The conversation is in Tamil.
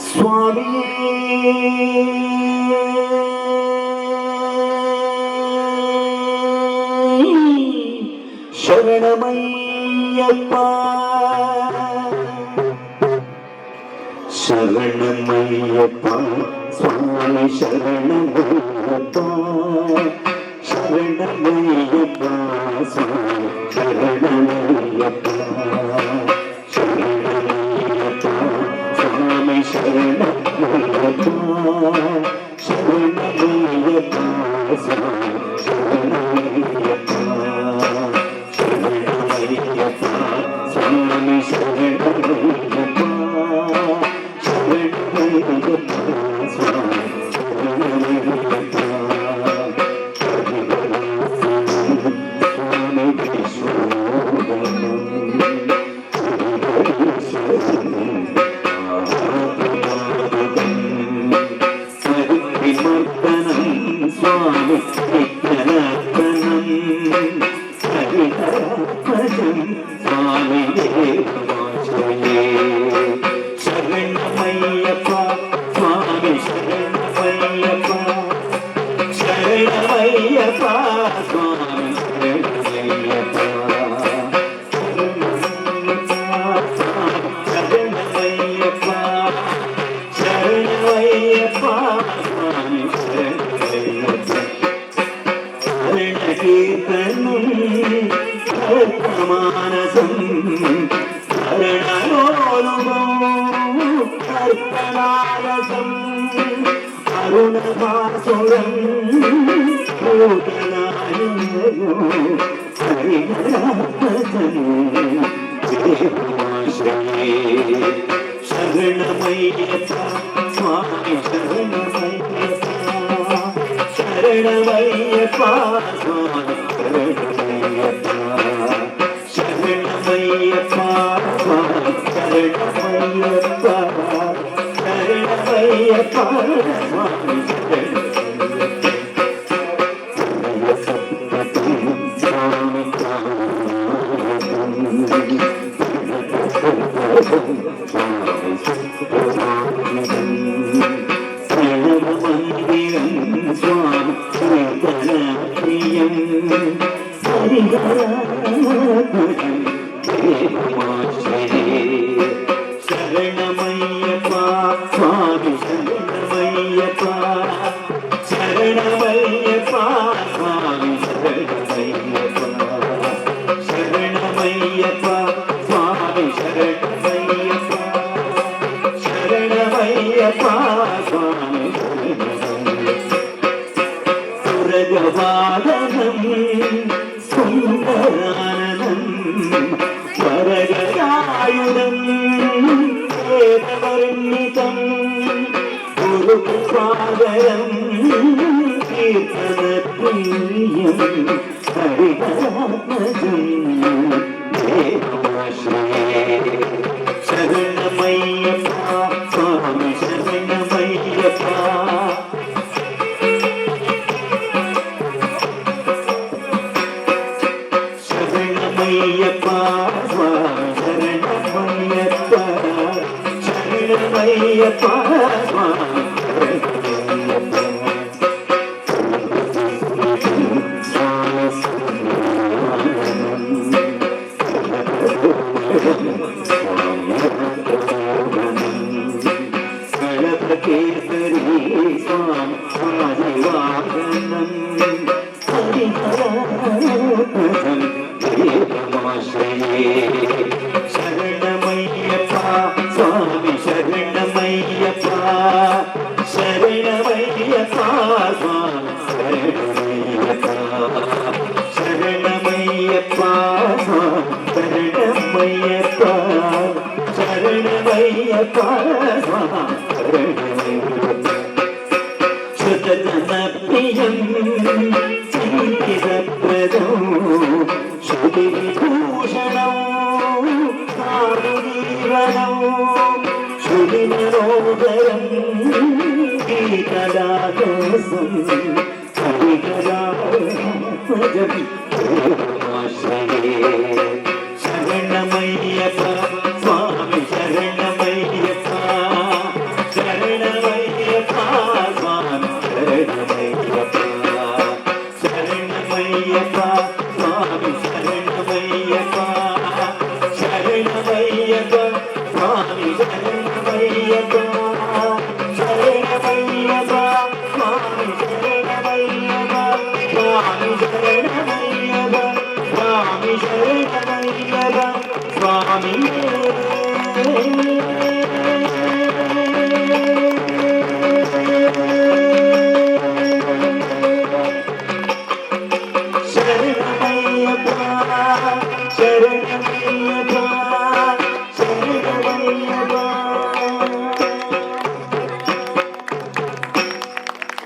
சுவாமி சரணமையப்பா சரணமையப்பா சுவாமி சரணமையப்பா சரணமையப்பா சுவாமி சரணமையப்பா சரணமையப்பா சுவாமி சரணமையப்பா சரணமையப்பா சுவாமி சரணமையப்பா சரணமையப்பா சுவாமி சரணமையப்பா சரணமையப்பா சுவாமி சரணமையப்பா சரணமையப்பா சுவாமி சரணமையப்பா சரணமையப்பா சரணமையப்பா சுவாமி சரணமையப்பா சரணகீர்த்தனம் மானசம் அர்ப்பணாரசம் அருணபாசுரம் பூதனாயோ ஹரிஹராபதம் தேவாஸ்ரயே சரணமையப்பா சுவாமி சரணமையப்பா சரணமையப்பா சுவாமி சரணமையப்பா சரணமையப்பா சுவாமி சரணமையப்பா சரணமையப்பா சுவாமி மந்திரம் சுவாமி பிரியம் சரணமையப்பா சுவாமி சரணமையப்பா சரணமையப்பா சுவாமி சரணமையப்பா சரணமையப்பா சுவாமி சரணமையப்பா சரணமையப்பா சுவாமி சுரகவாதனம் சுந்தரானனம் வரகராயுதம் வேதவர்ணிதம் குருபாதரம் கீர்த்தனப்ரியம் ஹரிஹராத்மஜம் தேவாஸ்ரயே சரணமையப்பா சுவாமி சரணமையப்பா சரணமையப்பா சுவாமி சரணமையப்பா சரணமையப்பா சுவாமி கேசரி சுவாமி ஆதிவாகனம் ஹரிஹராத்மஜம் தேவாஸ்ரயே சரணமையப்பா சுவாமி சரணமையப்பா சரணமையப்பா சுவாமி சரணமையப்பா சரணமையப்பா சுவாமி சரணமையப்பா சரணமையப்பா சுவாமி சரணமையப்பா சுதனப்ரியம் சிந்திதப்ரதம் சுதிவிபூஷணம் காருணீவனம் சுதிமனோகரம் கீததாதசம் ஹரிஹராத்மஜம் தேவாஸ்ரயே சரணமையப்பா சுவாமியே